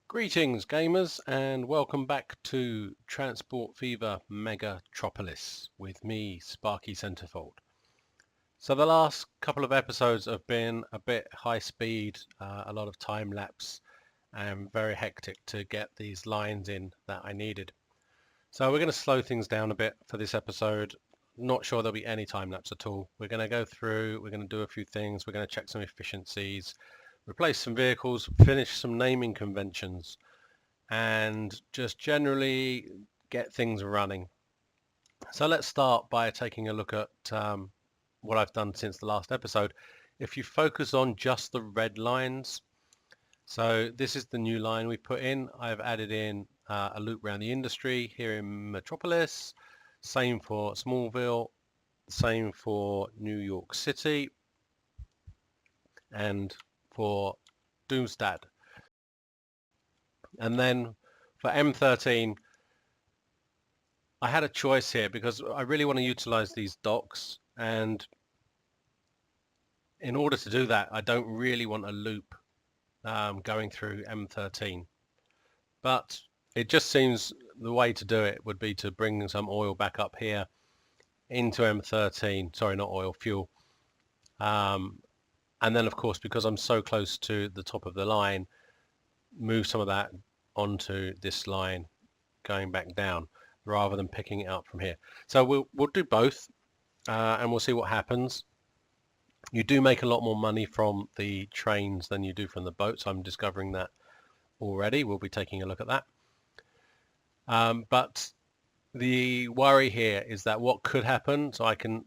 Greetings gamers and welcome back to Transport Fever Megatropolis with me, Sparky Centerfold. So the last couple of episodes have been a bit high speed, a lot of time lapse and very hectic to get these lines in that I needed. So we're going to slow things down a bit for this episode. Not sure there'll be any time lapse at all. We're going to go through, we're going to do a few things, we're going to check some efficiencies, replace some vehicles, finish some naming conventions, and just generally get things running. So let's start by taking a look at what I've done since the last episode. If you focus on just the red lines, so this is the new line we put in. I've added in a loop around the industry here in Metropolis, same for Smallville, same for New York City, and for Doomstad. And then for M13, I had a choice here because I really want to utilize these docks, and in order to do that, I don't really want a loop going through M13. But it just seems the way to do it would be to bring some oil back up here into M13. Sorry, not oil, fuel. And then, of course, because I'm so close to the top of the line, move some of that onto this line going back down rather than picking it up from here. So we'll do both and we'll see what happens. You do make a lot more money from the trains than you do from the boats. I'm discovering that already. We'll be taking a look at that. But the worry here is that what could happen, so I can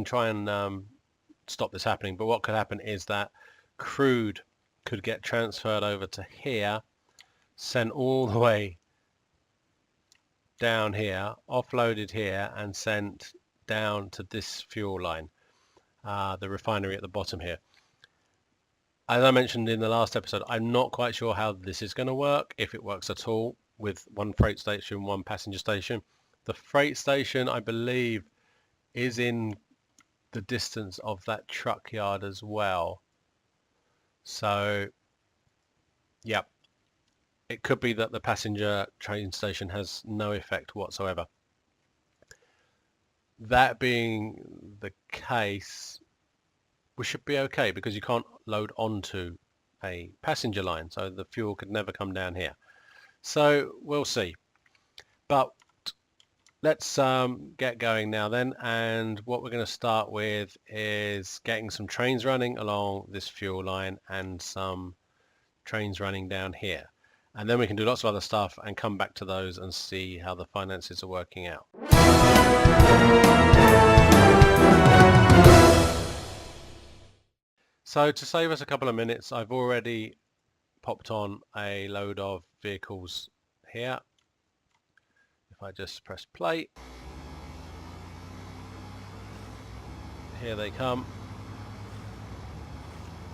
try and stop this happening, but what could happen is that crude could get transferred over to here, sent all the way down here, offloaded here, and sent down to this fuel line, the refinery at the bottom here. As I mentioned in the last episode, I'm not quite sure how this is going to work, if it works at all, with one freight station, one passenger station. The freight station, I believe, is in the distance of that truck yard as well. So, yeah, it could be that the passenger train station has no effect whatsoever. That being the case, we should be okay because you can't load onto a passenger line, so the fuel could never come down here. So we'll see. But let's get going now then, and what we're going to start with is getting some trains running along this fuel line and some trains running down here. And then we can do lots of other stuff and come back to those and see how the finances are working out. So to save us a couple of minutes, I've already popped on a load of vehicles here. If I just press play, here they come.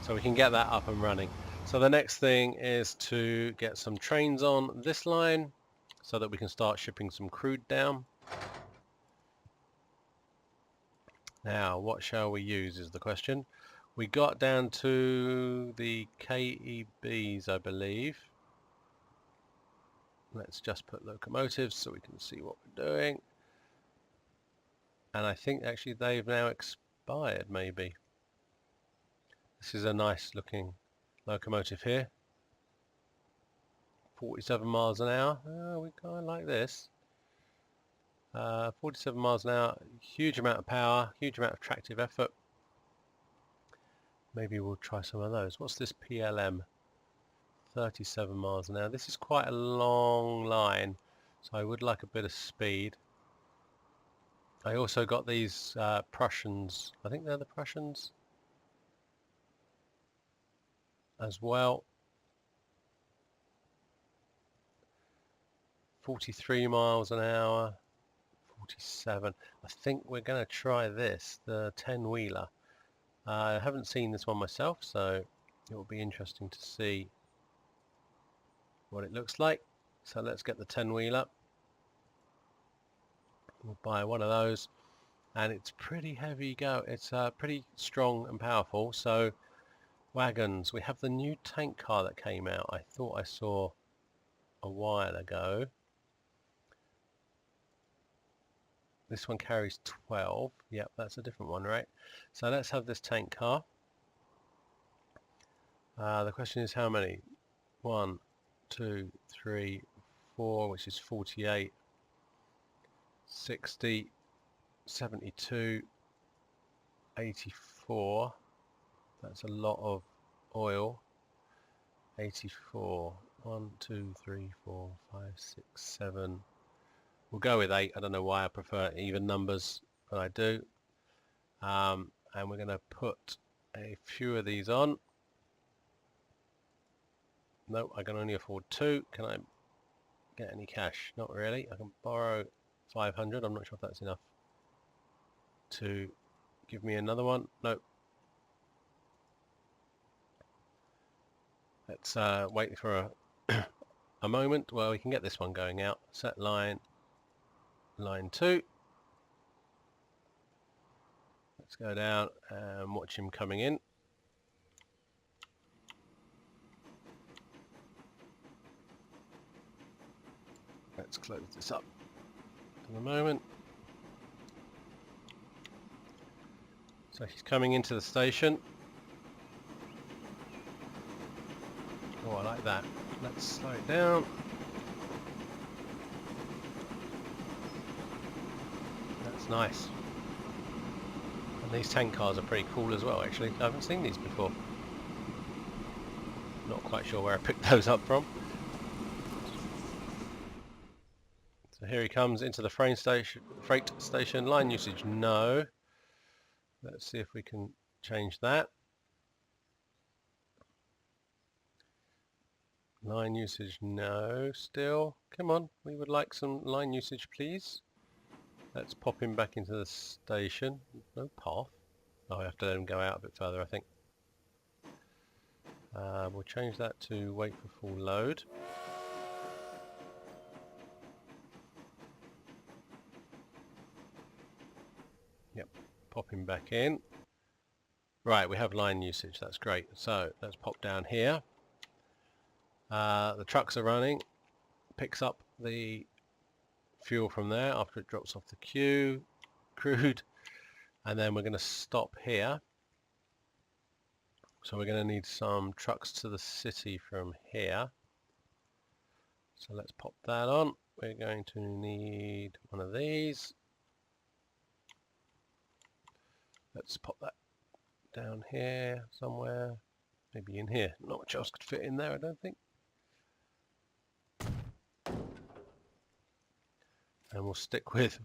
So we can get that up and running. So the next thing is to get some trains on this line so that we can start shipping some crude down. Now, what shall we use is the question. We got down to the KEBs, I believe. Let's just put locomotives so we can see what we're doing. And I think actually they've now expired, maybe. This is a nice looking locomotive here. 47 miles an hour. Oh, we kind of like this. 47 miles an hour, huge amount of power, huge amount of tractive effort. Maybe we'll try some of those. What's this PLM? 37 miles an hour. This is quite a long line, so I would like a bit of speed. I also got these Prussians. I think they're the Prussians as well. 43 miles an hour. 47. I think we're going to try this, the 10-wheeler. I haven't seen this one myself, so it will be interesting to see what it looks like. So let's get the 10-wheeler. We'll buy one of those, and it's pretty heavy go. It's pretty strong and powerful, so Wagons. We have the new tank car that came out. I thought I saw a while ago. This one carries 12. Yep, that's a different one, right? So let's have this tank car. The question is how many? 1, 2, 3, 4, which is 48, 60, 72, 84. That's a lot of oil. 84. 1, 2, 3, 4, 5, 6, 7. We'll go with 8. I don't know why I prefer even numbers, but I do. And we're going to put a few of these on. No, I can only afford 2. Can I get any cash? Not really. I can borrow 500. I'm not sure if that's enough to give me another one. Nope. Let's wait for a moment. Well, we can get this one going out. Set line 2. Let's go down and watch him coming in. Let's close this up for the moment. So he's coming into the station. Oh, I like that. Let's slow it down. That's nice. And these tank cars are pretty cool as well, actually. I haven't seen these before. Not quite sure where I picked those up from. So here he comes into the freight station. Line usage, no. Let's see if we can change that. Line usage, no, still. Come on, we would like some line usage, please. Let's pop him back into the station. No path. Oh, I have to let him go out a bit further, I think. We'll change that to wait for full load. Yep, pop him back in. Right, we have line usage, that's great. So let's pop down here. The trucks are running, picks up the fuel from there after it drops off the crude, and then we're going to stop here. So we're going to need some trucks to the city from here. So let's pop that on. We're going to need one of these. Let's pop that down here somewhere, maybe in here. Not much else could fit in there, I don't think. And we'll stick with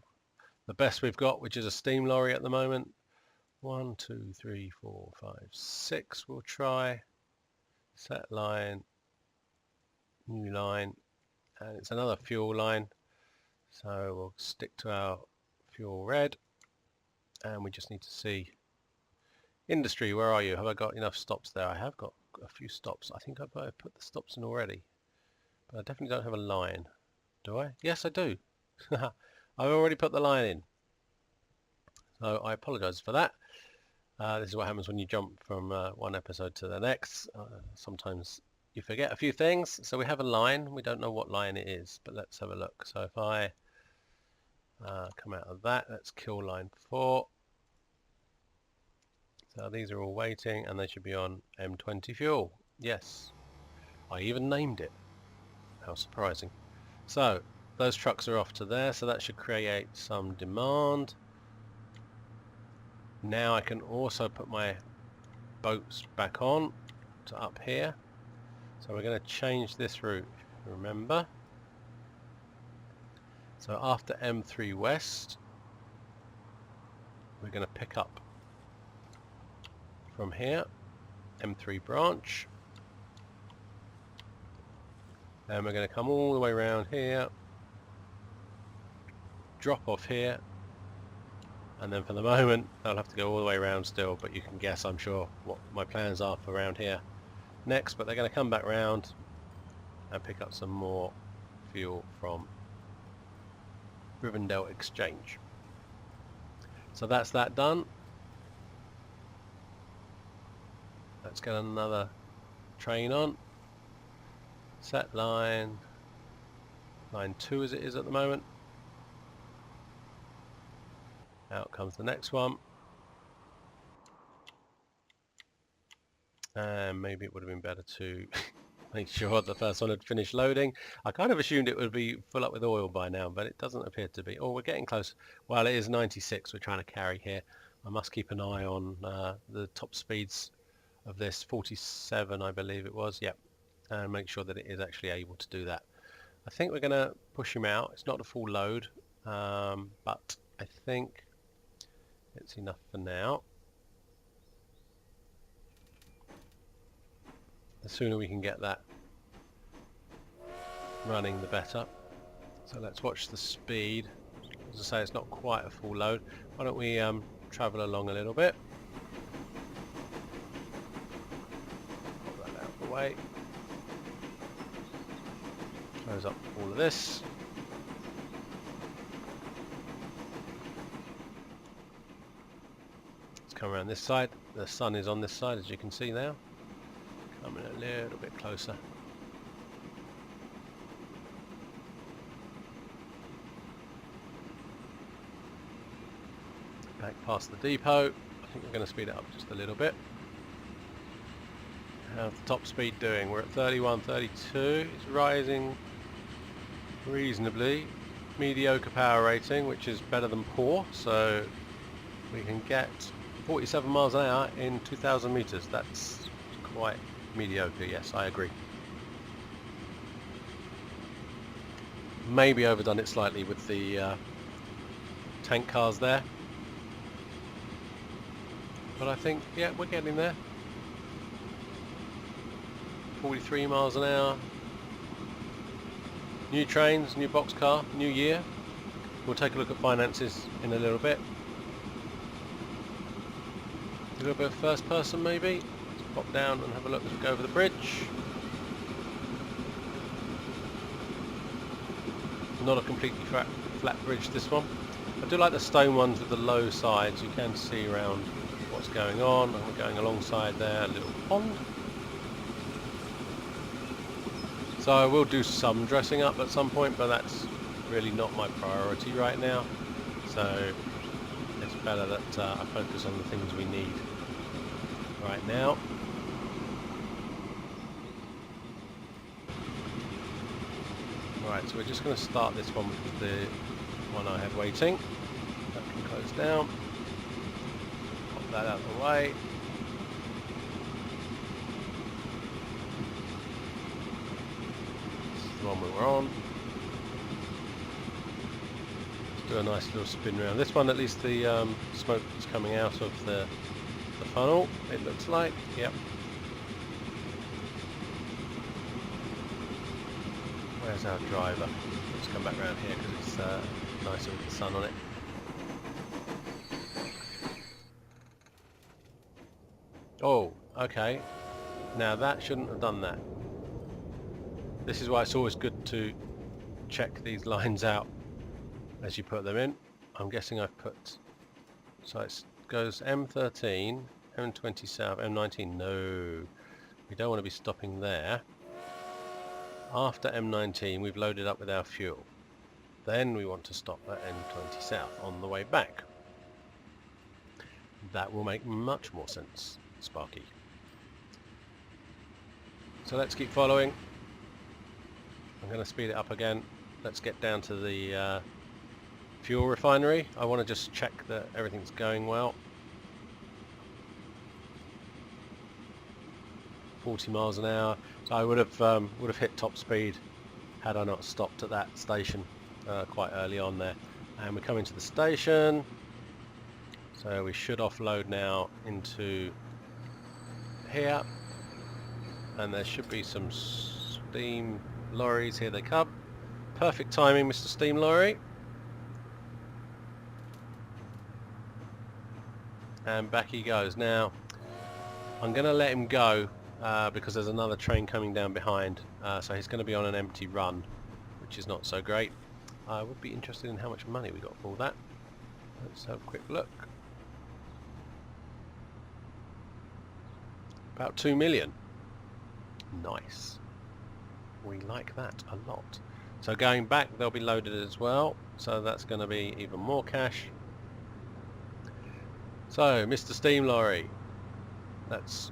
the best we've got, which is a steam lorry at the moment. 1, 2, 3, 4, 5, 6 we'll try. Set line, new line, and it's another fuel line. So we'll stick to our fuel red, and we just need to see industry. Where are you? Have I got enough stops there? I have got a few stops. I think I've put the stops in already, but I definitely don't have a line. Do I? Yes, I do. I've already put the line in, so I apologize for that. This is what happens when you jump from one episode to the next. Sometimes you forget a few things. So we have a line. We don't know what line it is, but let's have a look. So if I come out of that, let's kill line 4. So these are all waiting, and they should be on M20 fuel. Yes, I even named it. How surprising. So those trucks are off to there, so that should create some demand. Now I can also put my boats back on to up here. So we're going to change this route, remember. So after M3 West, we're going to pick up from here, M3 branch. Then we're going to come all the way around here, drop off here, and then for the moment I'll have to go all the way around still, but you can guess, I'm sure, what my plans are for around here next. But they're going to come back round and pick up some more fuel from Rivendell Exchange. So that's that done. Let's get another train on. Set line 2 as it is at the moment. Out comes the next one. And maybe it would have been better to make sure the first one had finished loading. I kind of assumed it would be full up with oil by now, but it doesn't appear to be. Oh, we're getting close. Well, it is 96 we're trying to carry here. I must keep an eye on the top speeds of this, 47 I believe it was, yep, and make sure that it is actually able to do that. I think we're going to push him out. It's not a full load, but I think it's enough for now. The sooner we can get that running, the better. So let's watch the speed. As I say, it's not quite a full load. Why don't we travel along a little bit. Pop that out of the way. Close up all of this. Let's come around this side. The sun is on this side, as you can see now. Coming a little bit closer. Back past the depot. I think we're going to speed it up just a little bit. How's the top speed doing? We're at 31, 32. It's rising reasonably. Mediocre power rating, which is better than poor. So we can get 47 miles an hour in 2,000 meters. That's quite mediocre, yes, I agree. Maybe overdone it slightly with the tank cars there. But I think, yeah, we're getting there. 43 miles an hour. New trains, new boxcar, new year. We'll take a look at finances in a little bit. A little bit of first person maybe. Let's pop down and have a look as we go over the bridge. Not a completely flat bridge, this one. I do like the stone ones with the low sides. You can see around what's going on. And we're going alongside there, a little pond. So I will do some dressing up at some point, but that's really not my priority right now. So it's better that I focus on the things we need right now. Right, so we're just going to start this one with the one I had waiting. That can close down. Pop that out of the way. This is the one we were on. Let's do a nice little spin round. This one, at least the smoke is coming out of the funnel, it looks like. Yep. Where's our driver? Let's come back around here because it's nicer with the sun on it. Oh, okay. Now that shouldn't have done that. This is why it's always good to check these lines out as you put them in. I'm guessing I've put... So it goes M13, M20 south, M19. No, we don't want to be stopping there. After M19 we've loaded up with our fuel. Then we want to stop at M20 south on the way back. That will make much more sense, Sparky. So let's keep following. I'm going to speed it up again. Let's get down to the fuel refinery. I want to just check that everything's going well. 40 miles an hour. So I would have hit top speed had I not stopped at that station quite early on there. And we're coming to the station. So we should offload now into here. And there should be some steam lorries. Here they come. Perfect timing, Mr. Steam Lorry. And back he goes. Now, I'm going to let him go because there's another train coming down behind. So he's going to be on an empty run, which is not so great. I would be interested in how much money we got for all that. Let's have a quick look. About 2 million. Nice. We like that a lot. So going back, they'll be loaded as well. So that's going to be even more cash. So, Mr. Steam Lorry, let's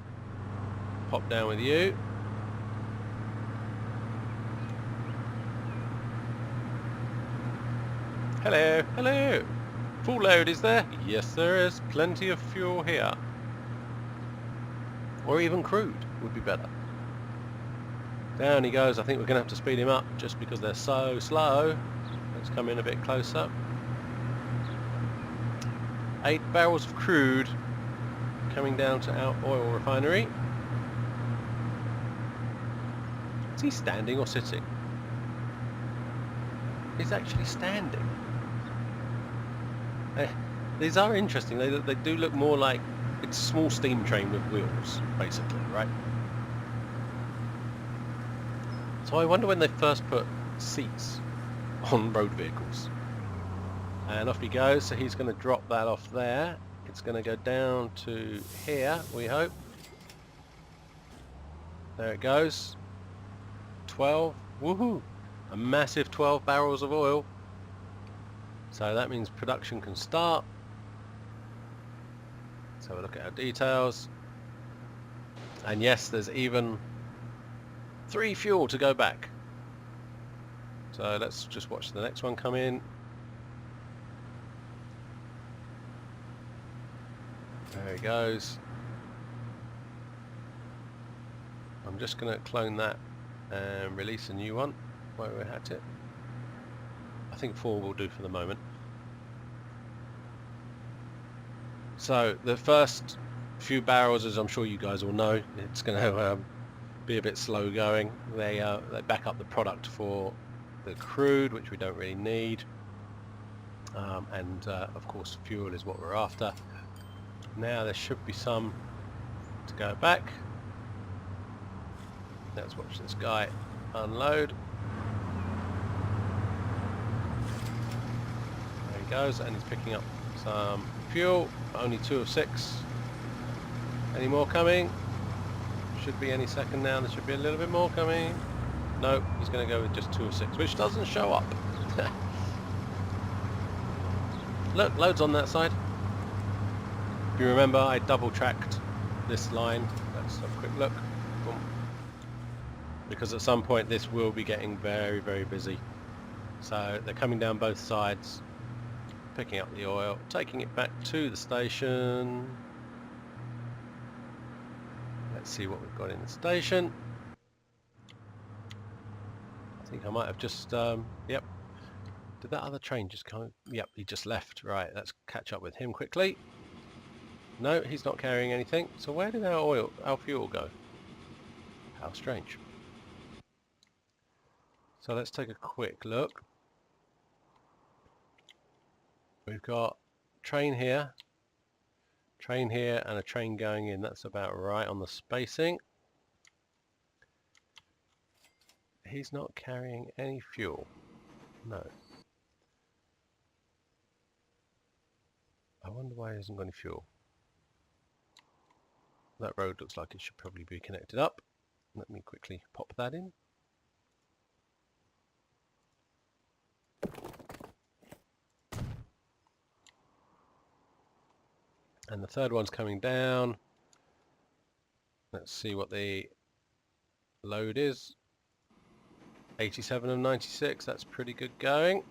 pop down with you. Hello, hello. Full load is there? Yes, there is. Plenty of fuel here. Or even crude would be better. Down he goes. I think we're going to have to speed him up just because they're so slow. Let's come in a bit closer. 8 barrels of crude coming down to our oil refinery. Is he standing or sitting? He's actually standing. These are interesting. They do look more like it's a small steam train with wheels, basically, right? So I wonder when they first put seats on road vehicles. And off he goes. So he's going to drop that off there. It's going to go down to here, we hope. There it goes. 12. Woohoo! A massive 12 barrels of oil. So that means production can start. Let's have a look at our details. And yes, there's even 3 fuel to go back. So let's just watch the next one come in. There he goes. I'm just going to clone that and release a new one while we're at it. I think 4 will do for the moment. So the first few barrels, as I'm sure you guys all know, it's going to be a bit slow going. They back up the product for the crude, which we don't really need, and of course fuel is what we're after. Now there should be some to go back. Let's watch this guy unload. There he goes, and he's picking up some fuel. Only 2 of 6. Any more coming? Should be any second now. There should be a little bit more coming. No, he's going to go with just 2 of 6, which doesn't show up. Look, loads on that side. If you remember, I double tracked this line. Let's have a quick look. Boom. Because at some point this will be getting very, very busy. So they're coming down both sides, picking up the oil, taking it back to the station. Let's see what we've got in the station. I think I might have just, yep. Did that other train just come? Yep, he just left. Right, let's catch up with him quickly. No, he's not carrying anything. So where did our fuel go? How strange. So let's take a quick look. We've got train here, and a train going in. That's about right on the spacing. He's not carrying any fuel. No. I wonder why he hasn't got any fuel. That road looks like it should probably be connected up. Let me quickly pop that in. And the third one's coming down. Let's see what the load is. 87 of 96, that's pretty good going.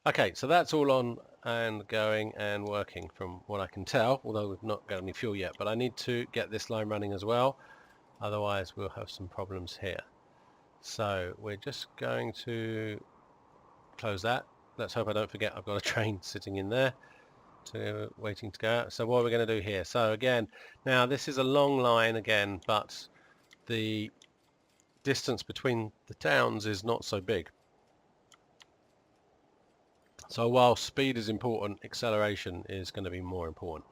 Okay, so that's all on and going and working from what I can tell, although we've not got any fuel yet, but I need to get this line running as well, otherwise we'll have some problems here. So we're just going to close that. Let's hope I don't forget I've got a train sitting in there waiting to go out. So what are we going to do here? So again, now this is a long line again, but the distance between the towns is not so big. So while speed is important, acceleration is going to be more important.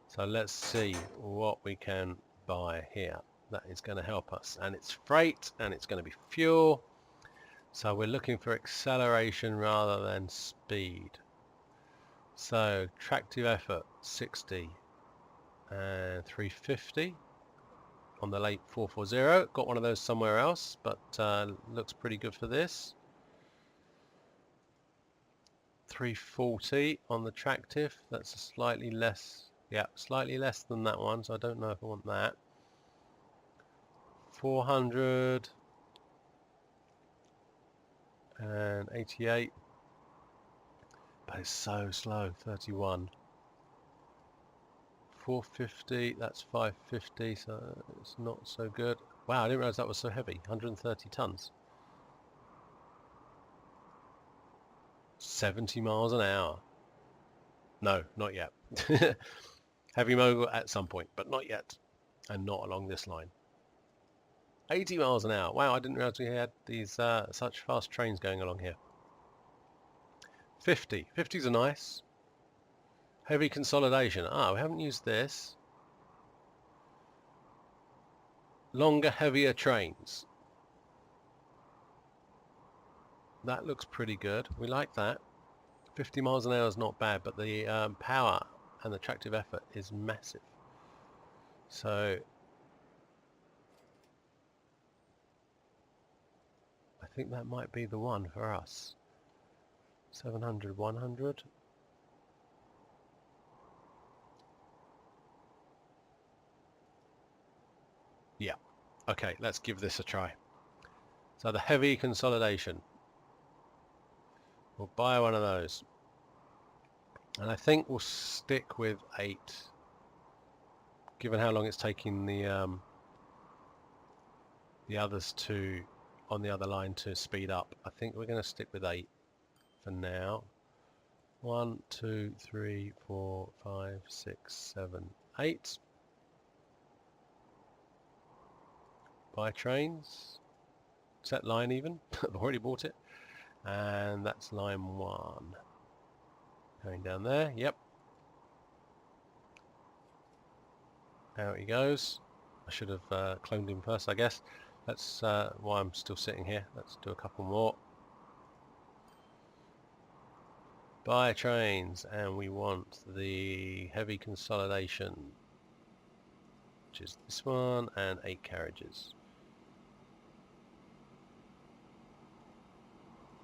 So let's see what we can buy here. That is going to help us. And it's freight, and it's going to be fuel. So we're looking for acceleration rather than speed. So tractive effort 60 and 350 on the late 440. Got one of those somewhere else, but looks pretty good for this. 340 on the tractive. That's a slightly less, yeah, slightly less than that one, so I don't know if I want that. 400 and 88, but it's so slow. 31. 450, that's 550, so it's not so good. Wow, I didn't realize that was so heavy. 130 tons. 70 miles an hour. No, not yet. Heavy mogul at some point, but not yet, and not along this line. 80 miles an hour. Wow, I didn't realize we had these such fast trains going along here. 50. 50s are nice. Heavy consolidation. Ah, we haven't used this. Longer, heavier trains. That looks pretty good. We like that. 50 miles an hour is not bad, but the power and the tractive effort is massive. So I think that might be the one for us. 700, 100. Yeah. Okay, let's give this a try. So the heavy consolidation. We'll buy one of those. And I think we'll stick with 8. Given how long it's taking the others to on the other line to speed up, I think we're going to stick with 8 for now. 1, 2, 3, 4, 5, 6, 7, 8. Buy trains. Set line even. I've already bought it. And that's line 1. Going down there. Yep. Out he goes. I should have cloned him first, I guess. Let's, while I'm still sitting here, let's do a couple more. Buy trains, and we want the heavy consolidation, which is this one, and 8 carriages.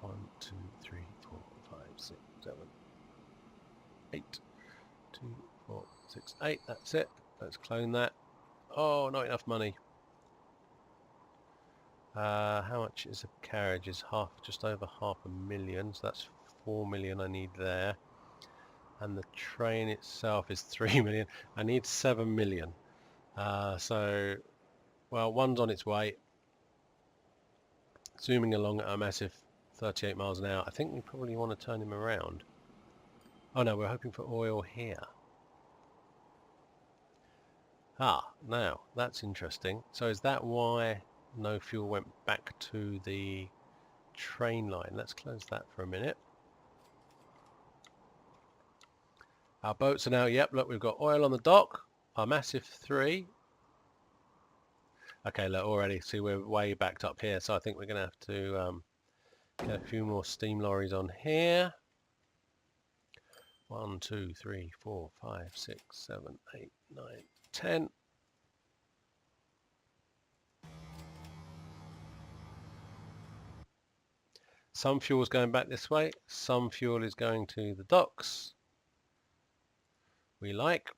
1, 2, 3, 4, 5, 6, 7, 8. 2, 4, 6, 8. That's it. Let's clone that. Oh, not enough money. How much is a carriage? Is just over 500,000. So that's 4 million I need there. And the train itself is 3 million. I need 7 million. So, well, one's on its way. Zooming along at a massive 38 miles an hour. I think we probably want to turn him around. Oh no, we're hoping for oil here. Ah, now, that's interesting. So is that why no fuel went back to the train line? Let's close that for a minute. Our boats are now, yep, look, we've got oil on the dock. Our massive 3. Okay, look, already, see, we're way backed up here, so I think we're going to have to get a few more steam lorries on here. 1, 2, 3, 4, 5, 6, 7, 8, 9, 10. Some fuel is going back this way. Some fuel is going to the docks. We like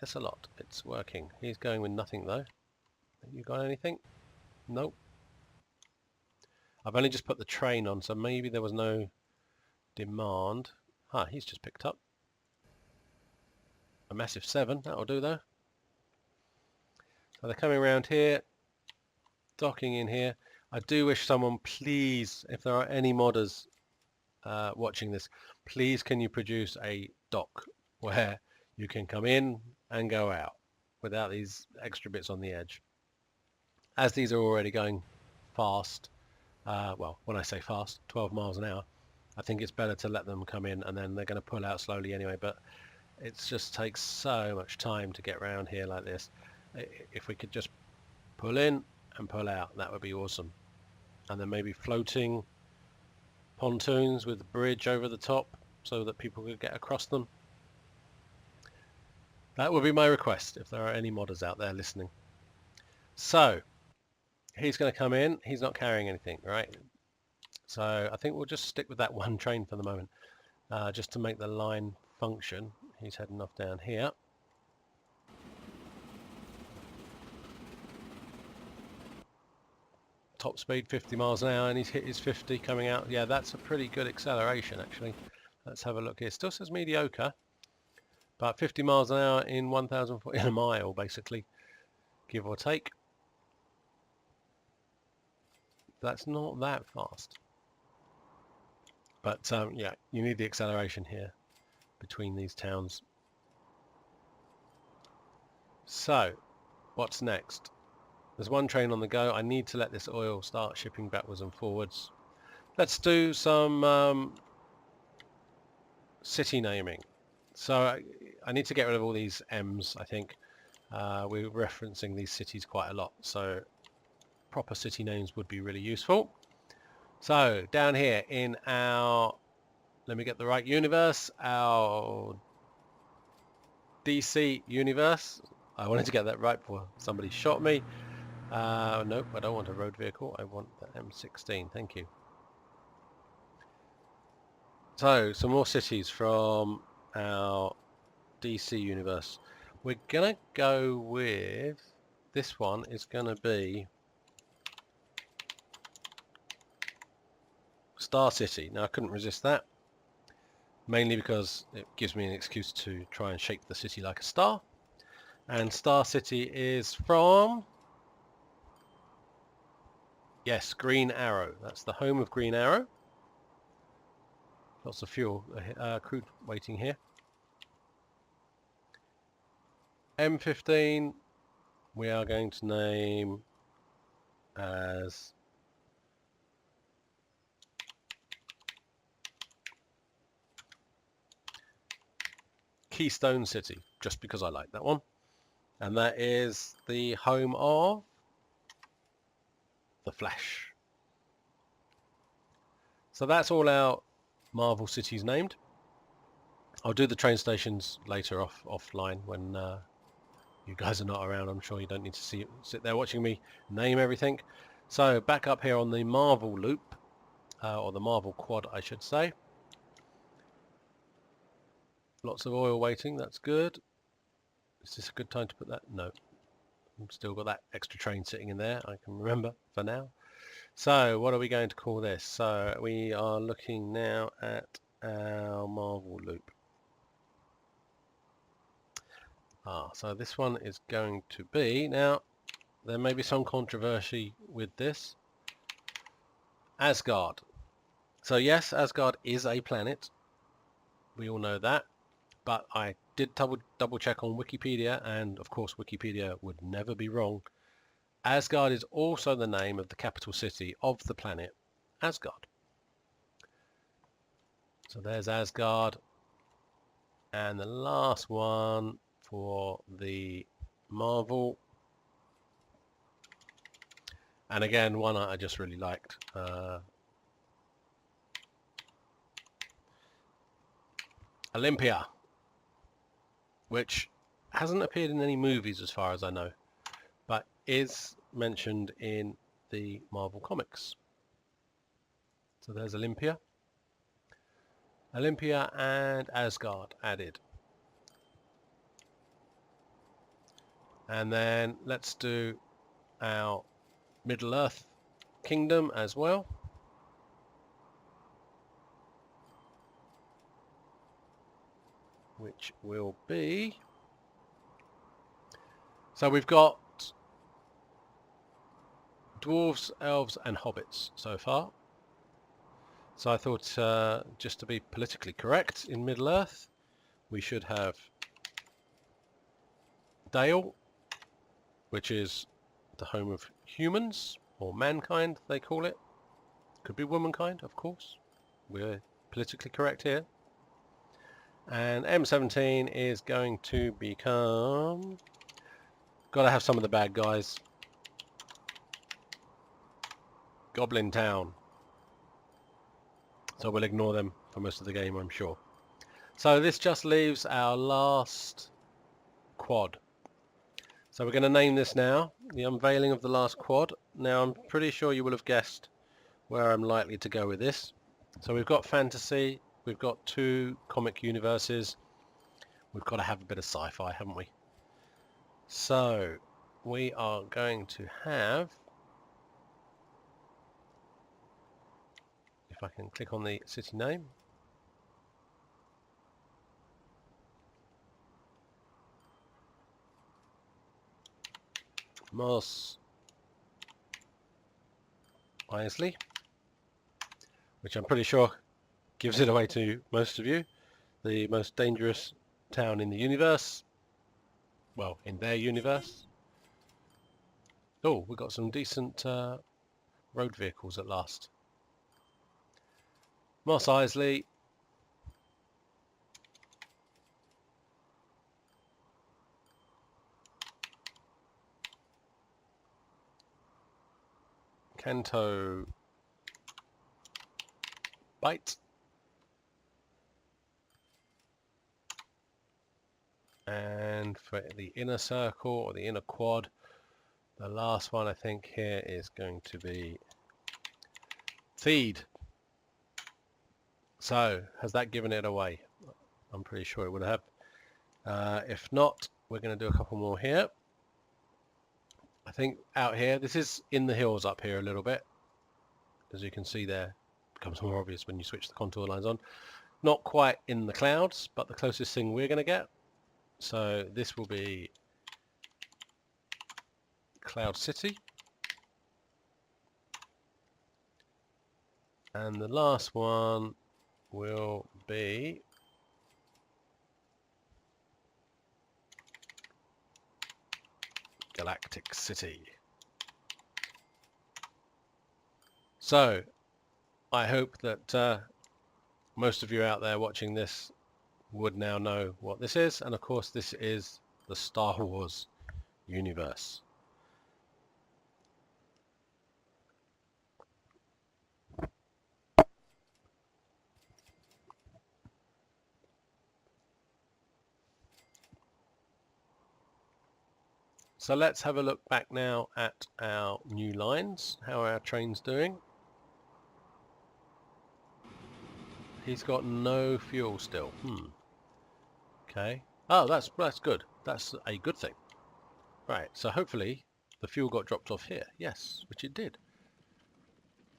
this a lot. It's working. He's going with nothing though. Have you got anything? Nope. I've only just put the train on, so maybe there was no demand. Ah, he's just picked up a massive 7. That'll do though. So they're coming around here, docking in here. I do wish someone, please, if there are any modders watching this, please can you produce a dock where you can come in and go out without these extra bits on the edge. As these are already going fast, well, when I say fast, 12 miles an hour, I think it's better to let them come in and then they're going to pull out slowly anyway, but it just takes so much time to get around here like this. If we could just pull in and pull out, that would be awesome. And then maybe floating pontoons with a bridge over the top so that people could get across them. That would be my request if there are any modders out there listening. So he's going to come in. He's not carrying anything, right? So I think we'll just stick with that one train for the moment, just to make the line function. He's heading off down here. Top speed 50 miles an hour, and he's hit his 50 coming out. Yeah, that's a pretty good acceleration actually. Let's have a look here. Still says mediocre, but 50 miles an hour in 1,000 in a mile basically, give or take. That's not that fast. But yeah, you need the acceleration here between these towns. So what's next? There's one train on the go. I need to let this oil start shipping backwards and forwards. Let's do some city naming. So I need to get rid of all these M's, I think. We're referencing these cities quite a lot, so proper city names would be really useful. So down here in our, let me get the right universe, our DC universe. I wanted to get that right before somebody shot me. Nope, I don't want a road vehicle. I want the M16. Thank you. So, some more cities from our DC universe. We're going to go with, this one is going to be Star City. Now, I couldn't resist that, mainly because it gives me an excuse to try and shape the city like a star. And Star City is from... yes, Green Arrow. That's the home of Green Arrow. Lots of fuel, crude waiting here. M15 we are going to name as Keystone City, just because I like that one. And that is the home of the Flash. So that's all our Marvel cities named. I'll do the train stations later offline when you guys are not around. I'm sure you don't need to sit there watching me name everything. So back up here on the Marvel loop, or the Marvel quad I should say. Lots of oil waiting, that's good. Is this a good time to put that? No. I've still got that extra train sitting in there, I can remember for now. So what are we going to call this? So we are looking now at our Marvel loop. So this one is going to be, now there may be some controversy with this, Asgard. So yes, Asgard is a planet, we all know that, but I did double check on Wikipedia, and of course Wikipedia would never be wrong. Asgard is also the name of the capital city of the planet Asgard. So there's Asgard, and the last one for the Marvel, and again one I just really liked, Olympia, which hasn't appeared in any movies as far as I know, but is mentioned in the Marvel comics. So there's Olympia and Asgard added. And then let's do our Middle Earth kingdom as well. Which will be... so we've got dwarves, elves and hobbits so far. So I thought just to be politically correct, in Middle Earth we should have Dale, which is the home of humans, or mankind they call it. Could be womankind, of course. We're politically correct here. And M17 is going to become... gotta have some of the bad guys. Goblin Town. So we'll ignore them for most of the game, I'm sure. So this just leaves our last quad. So we're going to name this now, the unveiling of the last quad. Now I'm pretty sure you will have guessed where I'm likely to go with this. So we've got fantasy, we've got 2 comic universes, we've got to have a bit of sci-fi, haven't we? So we are going to have, if I can click on the city name, Mos Eisley, which I'm pretty sure gives it away to most of you, the most dangerous town in the universe. Well, in their universe. Oh, we've got some decent road vehicles at last. Mos Eisley. Canto Byte. And for the inner circle or the inner quad, the last one I think here is going to be Feed. So, has that given it away? I'm pretty sure it would have. If not, we're going to do a couple more here. I think out here, this is in the hills up here a little bit. As you can see there, it becomes more obvious when you switch the contour lines on. Not quite in the clouds, but the closest thing we're going to get. So this will be Cloud City. And the last one will be Galactic City. So I hope that most of you out there watching this would now know what this is, and of course this is the Star Wars universe. So let's have a look back now at our new lines, how our train's doing. He's got no fuel still. Okay. Oh, that's good. That's a good thing. Right, so hopefully the fuel got dropped off here. Yes, which it did.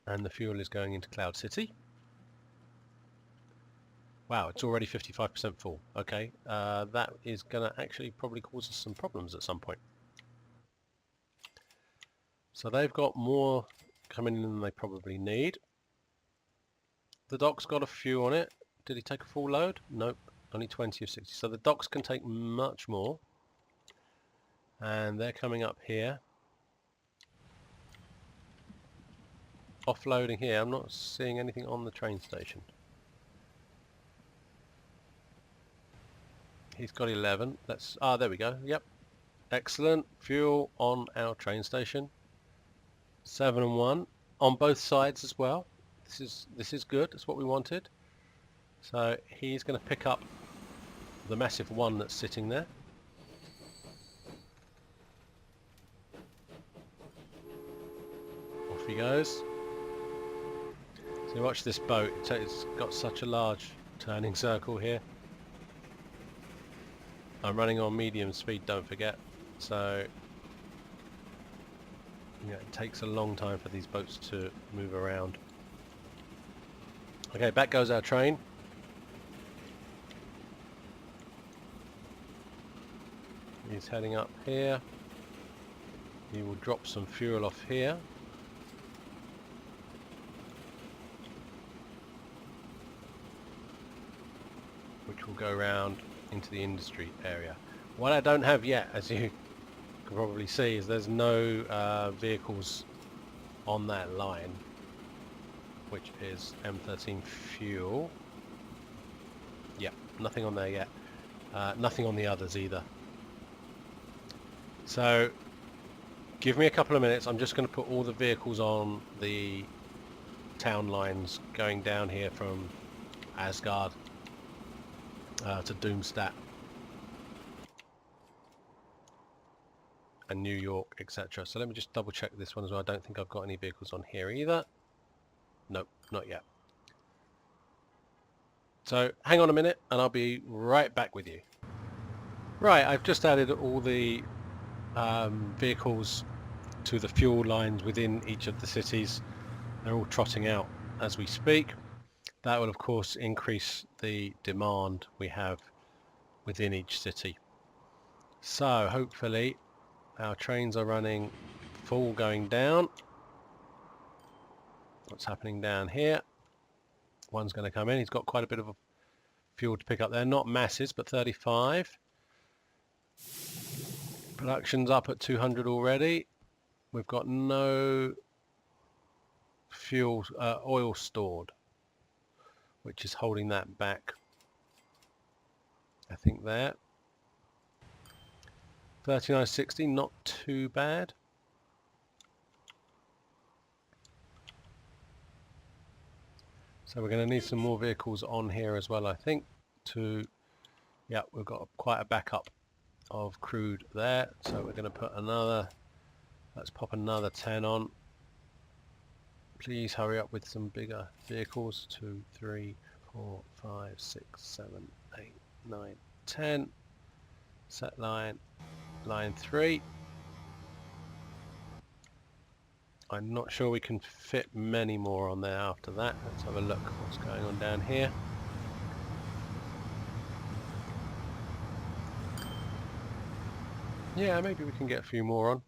And the fuel is going into Cloud City. Wow, it's already 55% full. Okay, that is going to actually probably cause us some problems at some point. So they've got more coming in than they probably need. The dock's got a few on it. Did he take a full load? Nope, only 20 of 60. So the docks can take much more. And they're coming up here. Offloading here. I'm not seeing anything on the train station. He's got 11. Let's. There we go. Yep. Excellent. Fuel on our train station. 7 and 1 on both sides as well. This is good. That's what we wanted. So he's going to pick up the massive one that's sitting there. Off he goes. So watch this boat. It's got such a large turning circle here. I'm running on medium speed, don't forget. So yeah, it takes a long time for these boats to move around. Okay, back goes our train. He's heading up here. He will drop some fuel off here. Which will go around into the industry area. What I don't have yet, as you can probably see, is there's no vehicles on that line, which is M13 fuel. Yep, nothing on there yet. Nothing on the others either. So give me a couple of minutes. I'm just going to put all the vehicles on the town lines going down here from Asgard to Doomstat. and New York, etc. So let me just double check this one as well. I don't think I've got any vehicles on here either. Nope, not yet. So hang on a minute and I'll be right back with you. Right, I've just added all the vehicles to the fuel lines within each of the cities. They're all trotting out as we speak. That will of course increase the demand we have within each city. So hopefully our trains are running full going down. What's happening down here? One's going to come in. He's got quite a bit of fuel to pick up there. Not masses, but 35. Production's up at 200 already. We've got no fuel, oil stored, which is holding that back. I think there. 39.60, not too bad. So we're going to need some more vehicles on here as well, I think, to, yeah, we've got quite a backup of crude there. So we're going to put another, let's pop another 10 on. Please hurry up with some bigger vehicles. 2, 3, 4, 5, 6, 7, 8, 9, 10. Set line, line 3. I'm not sure we can fit many more on there after that. Let's have a look what's going on down here. Yeah, maybe we can get a few more on.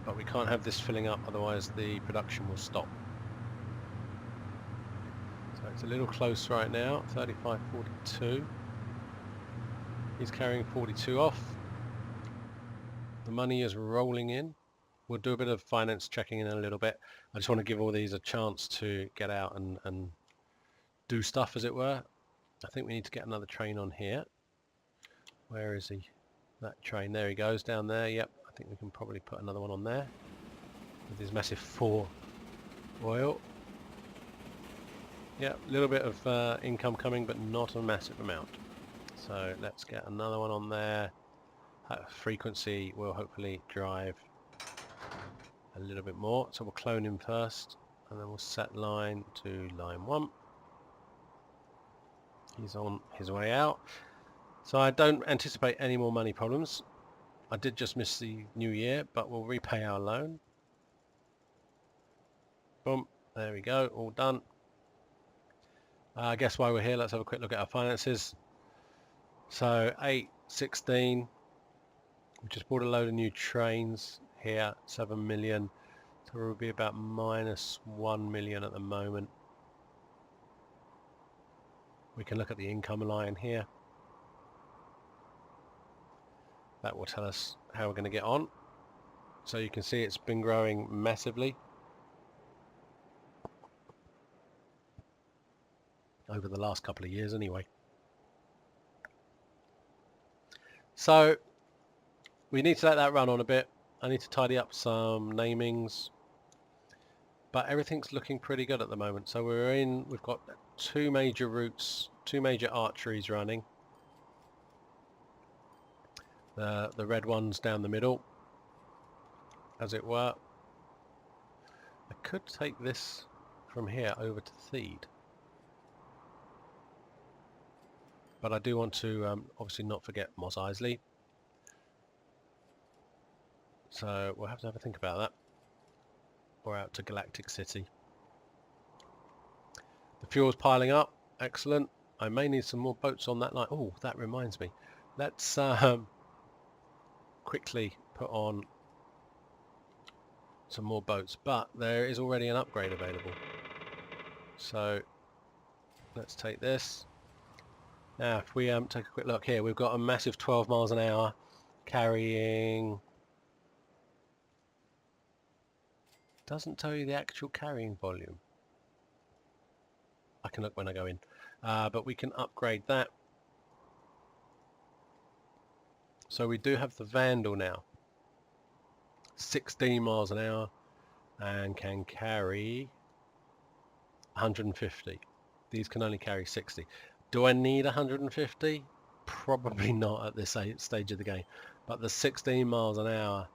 But we can't have this filling up, otherwise the production will stop. So it's a little close right now, 35.42. He's carrying 42 off. The money is rolling in. We'll do a bit of finance checking in a little bit. I just want to give all these a chance to get out and do stuff, as it were. I think we need to get another train on here. Where is he? That train, there he goes, down there. Yep, I think we can probably put another one on there with his massive 4 oil. Yep, a little bit of income coming, but not a massive amount. So let's get another one on there. Frequency will hopefully drive a little bit more. So we'll clone him first, and then we'll set line to line 1. He's on his way out. So I don't anticipate any more money problems. I did just miss the new year, but we'll repay our loan. Boom, there we go, all done. I guess while we're here, let's have a quick look at our finances. So 816, we just bought a load of new trains here, 7 million. So we'll be about minus 1 million at the moment. We can look at the income line here. That will tell us how we're going to get on. So you can see it's been growing massively over the last couple of years anyway. So we need to let that run on a bit. I need to tidy up some namings, but everything's looking pretty good at the moment. So we've got 2 major routes, 2 major arteries running. The red ones down the middle, as it were. I could take this from here over to Theed, but I do want to obviously not forget Mos Eisley. So we'll have to have a think about that. Or out to Galactic City. The fuel's piling up. Excellent. I may need some more boats on that line. Oh, that reminds me. Let's quickly put on some more boats. But there is already an upgrade available. So let's take this. Now, if we take a quick look here, we've got a massive 12 miles an hour carrying... Doesn't tell you the actual carrying volume. I can look when I go in. But we can upgrade that. So we do have the Vandal now. 16 miles an hour and can carry 150. These can only carry 60. Do I need 150? Probably not at this stage of the game. but the 16 miles an hour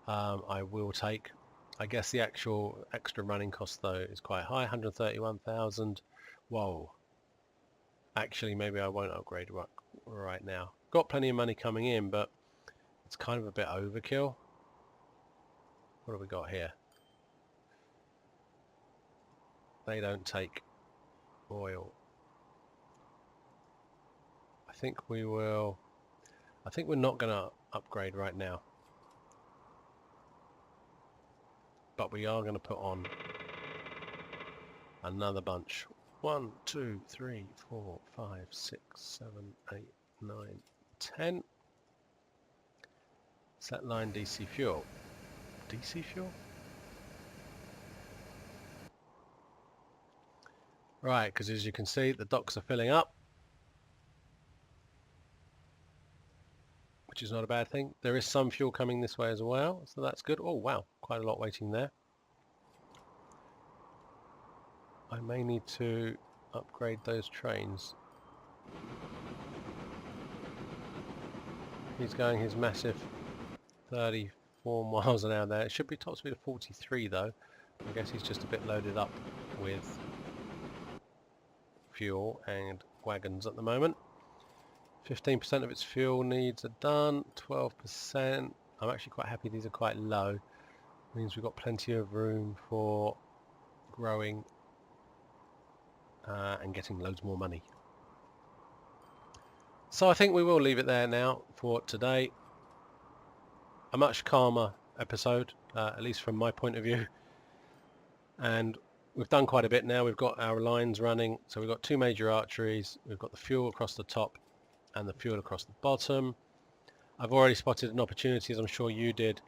I will take. I guess the actual extra running cost though is quite high, 131,000. Whoa. Actually, maybe I won't upgrade right now. Got plenty of money coming in, but it's kind of a bit overkill. What have we got here? They don't take oil. I think we will. I think we're not going to upgrade right now. But we are going to put on another bunch. 1, 2, 3, 4, 5, 6, 7, 8, 9, 10. Set line DC fuel. DC fuel? Right, because as you can see, the docks are filling up, which is not a bad thing. There is some fuel coming this way as well, so that's good. Oh wow, quite a lot waiting there. I may need to upgrade those trains. He's going his massive 34 miles an hour there. It should be top speed of 43 though. I guess he's just a bit loaded up with fuel and wagons at the moment. 15% of its fuel needs are done. 12%. I'm actually quite happy these are quite low. Means we've got plenty of room for growing and getting loads more money. So I think we will leave it there now for today. A much calmer episode, at least from my point of view. And we've done quite a bit now. We've got our lines running. So we've got 2 major arteries. We've got the fuel across the top and the fuel across the bottom. I've already spotted an opportunity, as I'm sure you did.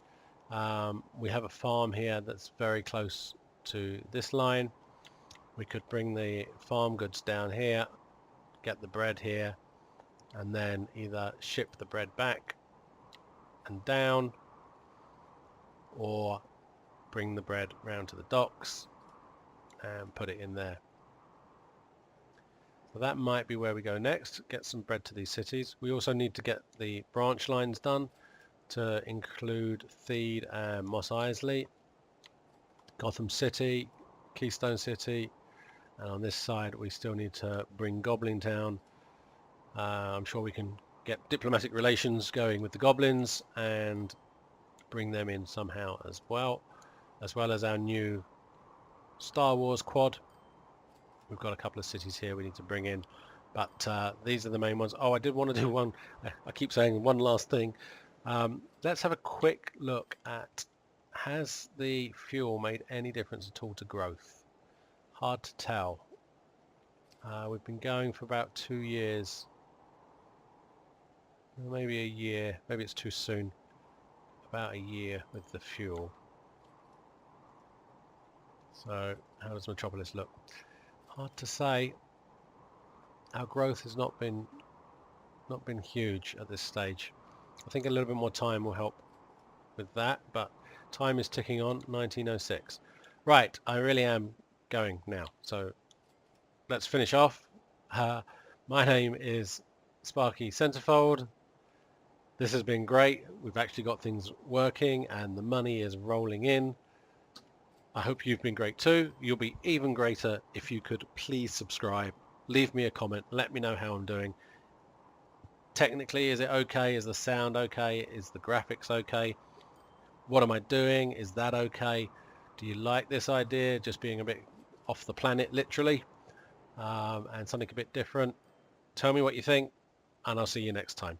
We have a farm here that's very close to this line. We could bring the farm goods down here, get the bread here, and then either ship the bread back and down, or bring the bread round to the docks and put it in there. So that might be where we go next, get some bread to these cities. We also need to get the branch lines done to include Theed and Mos Eisley, Gotham City, Keystone City, and on this side we still need to bring Goblin Town. I'm sure we can get diplomatic relations going with the goblins and bring them in somehow as well as our new Star Wars quad. We've got a couple of cities here we need to bring in, but these are the main ones. Oh, I did want to do one, I keep saying one last thing. Let's have a quick look at, has the fuel made any difference at all to growth? Hard to tell. We've been going for about 2 years, maybe a year, maybe it's too soon, about a year with the fuel. So how does Metropolis look? Hard to say. Our growth has not been huge at this stage. I think a little bit more time will help with that, but time is ticking on. 1906. Right, I really am going now, so let's finish off. My name is Sparky Centerfold. This has been great. We've actually got things working and the money is rolling in. I hope you've been great too. You'll be even greater if you could please subscribe, leave me a comment, let me know how I'm doing. Technically, is it okay? Is the sound okay? Is the graphics okay? What am I doing? Is that okay? Do you like this idea, just being a bit off the planet literally, and something a bit different? Tell me what you think, and I'll see you next time.